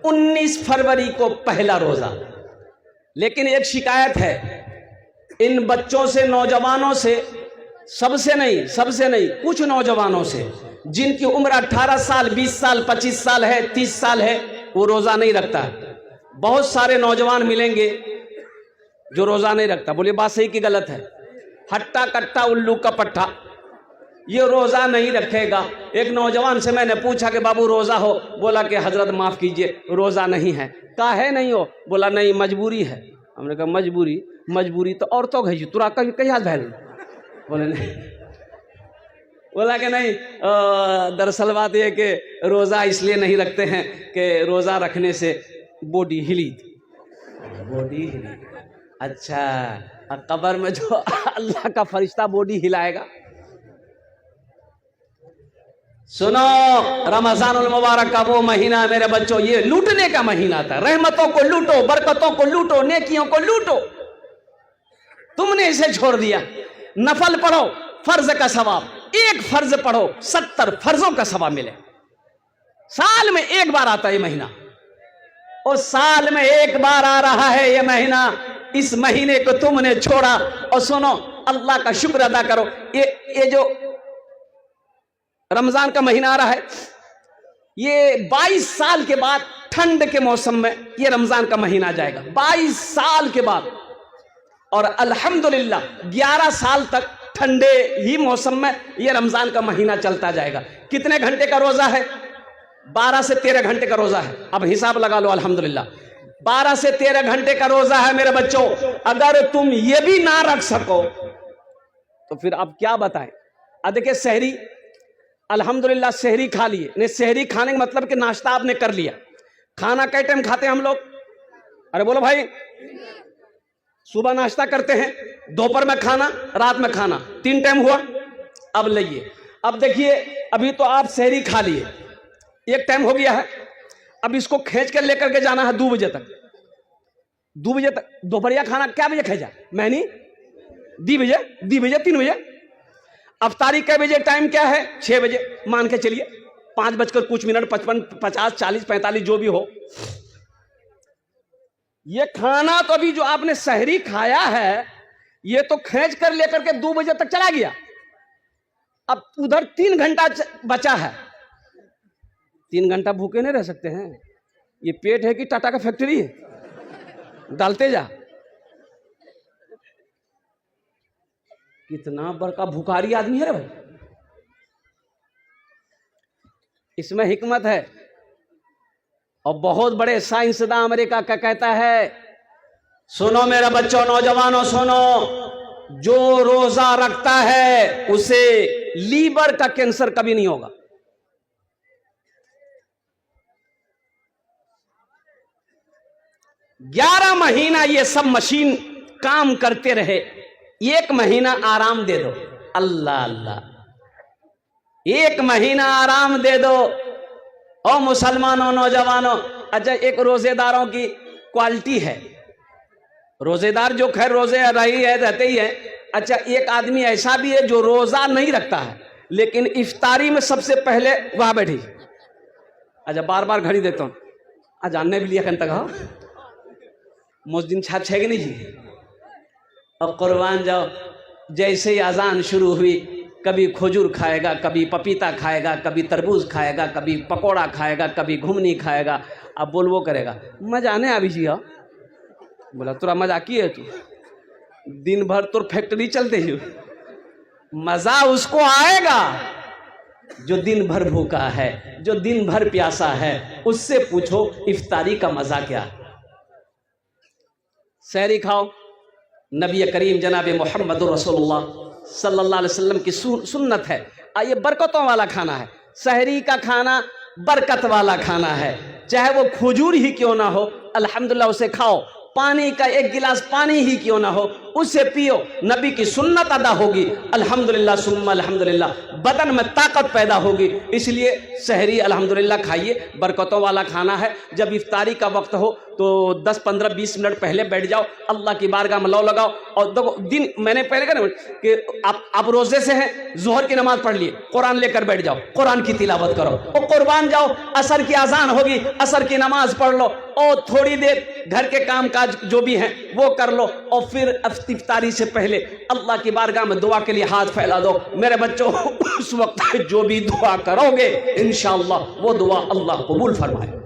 19 फरवरी को पहला रोजा। लेकिन एक शिकायत है इन बच्चों से, नौजवानों से, सबसे नहीं, कुछ नौजवानों से जिनकी उम्र 18 साल, 20 साल, 25 साल है, 30 साल है, वो रोजा नहीं रखता। बहुत सारे नौजवान मिलेंगे जो रोजा नहीं रखता। बोलिए बात सही कि गलत है? हट्टा कट्टा उल्लू का पट्टा, ये रोजा नहीं रखेगा। एक नौजवान से मैंने पूछा कि बाबू रोजा हो? बोला कि हजरत माफ कीजिए रोजा नहीं है। काहे नहीं हो? बोला नहीं मजबूरी है। हमने कहा मजबूरी तो औरतों का है, तुरा कहीं हाथ भैल? बोले नहीं। बोला कि नहीं, दरअसल बात यह कि रोजा इसलिए नहीं रखते हैं कि रोजा रखने से बॉडी हिली। अच्छा, कब्र में जो अल्लाह का फरिश्ता बॉडी हिलाएगा। सुनो, रमजानुल मुबारक का वो महीना मेरे बच्चों, ये लूटने का महीना था। रहमतों को लूटो, बरकतों को लूटो, नेकियों को लूटो। तुमने इसे छोड़ दिया। नफल पढ़ो, फर्ज का सवाब, एक फर्ज पढ़ो 70 फर्जों का सवाब मिले। साल में एक बार आता है ये महीना, और साल में एक बार आ रहा है ये महीना। इस महीने को तुमने छोड़ा। और सुनो, अल्लाह का शुक्र अदा करो। ये जो रमजान का महीना आ रहा है, ये 22 साल के बाद ठंड के मौसम में ये रमजान का महीना आ जाएगा। 22 साल के बाद। और अल्हम्दुलिल्लाह 11 साल तक ठंडे ही मौसम में ये रमजान का महीना चलता जाएगा। कितने घंटे का रोजा है? 12 से 13 घंटे का रोजा है। अब हिसाब लगा लो। अल्हम्दुलिल्लाह 12 से 13 घंटे का रोजा है मेरे बच्चों। अगर तुम ये भी ना रख सको तो फिर अब क्या बताएं। अब देखिए, सहरी, अल्हम्दुलिल्लाह सहरी खा लिए। नहीं, सहरी खाने का मतलब कि नाश्ता आपने कर लिया। खाना कई टाइम खाते हैं हम लोग? अरे बोलो भाई। सुबह नाश्ता करते हैं, दोपहर में खाना, रात में खाना, 3 टाइम हुआ। अब लइए, अब देखिए, अभी तो आप सहरी खा लिए, 1 टाइम हो गया है। अब इसको खींच कर लेकर के जाना है 2 बजे तक। 2 बजे तक दोपहरिया खाना क्या बजे खेजा? मैंने 2 बजे 3 बजे। अफ्तारी कै बजे? टाइम क्या है? 6 बजे मान के चलिए। 5 बजकर कुछ मिनट, 55, 50, 40, 45 जो भी हो। ये खाना तो अभी जो आपने सहरी खाया है, ये तो खींच कर लेकर के 2 बजे तक चला गया। अब उधर 3 घंटा बचा है। 3 घंटा भूखे नहीं रह सकते हैं। ये पेट है कि टाटा का फैक्ट्री है? डालते जा। कितना बड़का भुखारी आदमी है रे भाई। इसमें हिकमत है। और बहुत बड़े साइंसदान अमेरिका का कहता है, सुनो मेरा बच्चों, नौजवानों सुनो, जो रोजा रखता है उसे लीवर का कैंसर कभी नहीं होगा। ग्यारह महीना ये सब मशीन काम करते रहे, 1 महीना आराम दे दो। अल्लाह अल्लाह, 1 महीना आराम दे दो। और मुसलमानों, नौजवानों, अच्छा एक रोजेदारों की क्वालिटी है। रोजेदार जो खैर रोजे रही है, रहते ही है। अच्छा, एक आदमी ऐसा भी है जो रोजा नहीं रखता है, लेकिन इफ्तारी में सबसे पहले वहां बैठी। अच्छा, बार बार घड़ी देता हूं। आज जानने भी लिया कन तक मुस्दिन छाप छे कि नहीं जी। और कुर्बान जाओ, जैसे ही अजान शुरू हुई, कभी खजूर खाएगा, कभी पपीता खाएगा, कभी तरबूज खाएगा, कभी पकोड़ा खाएगा, कभी घुमनी खाएगा। अब बोलवो करेगा, मजा आने अभी जी। बोला तुरा मजाकी है तू, दिन भर तो फैक्ट्री चलते ही। मजा उसको आएगा जो दिन भर भूखा है, जो दिन भर प्यासा है। उससे पूछो इफ्तारी का मजा क्या। सहरी खाओ, नबी करीम जनाब मोहम्मद रसूलुल्लाह सल्लल्लाहु अलैहि वसल्लम की सुन्नत है। ये बरकतों वाला खाना है। सहरी का खाना बरकत वाला खाना है। चाहे वो खजूर ही क्यों ना हो, अल्हम्दुलिल्लाह उसे खाओ। पानी का 1 गिलास पानी ही क्यों ना हो, उसे पियो, नबी की सुन्नत अदा होगी, अल्हम्दुलिल्लाह सुम्मा अल्हम्दुलिल्लाह, बदन में ताकत पैदा होगी। इसलिए सहरी अल्हम्दुलिल्लाह खाइए, बरकतों वाला खाना है। जब इफ्तारी का वक्त हो तो 10, 15, 20 मिनट पहले बैठ जाओ, अल्लाह की बारगाह में लौ लगाओ। और देखो दिन मैंने पहले कहा कि आप रोजे से हैं, जोहर की नमाज पढ़ लिए, कुरान लेकर बैठ जाओ, कुरान की तिलावत करो, और कुर्बान जाओ, असर की अजान होगी, असर की नमाज पढ़ लो, और थोड़ी देर घर के काम काज जो भी हैं वो कर लो, और फिर इफ्तारी से पहले अल्लाह की बारगाह में दुआ के लिए हाथ फैला दो। मेरे बच्चों, उस वक्त जो भी दुआ करोगे इंशाअल्लाह वो दुआ अल्लाह कबूल फरमाए।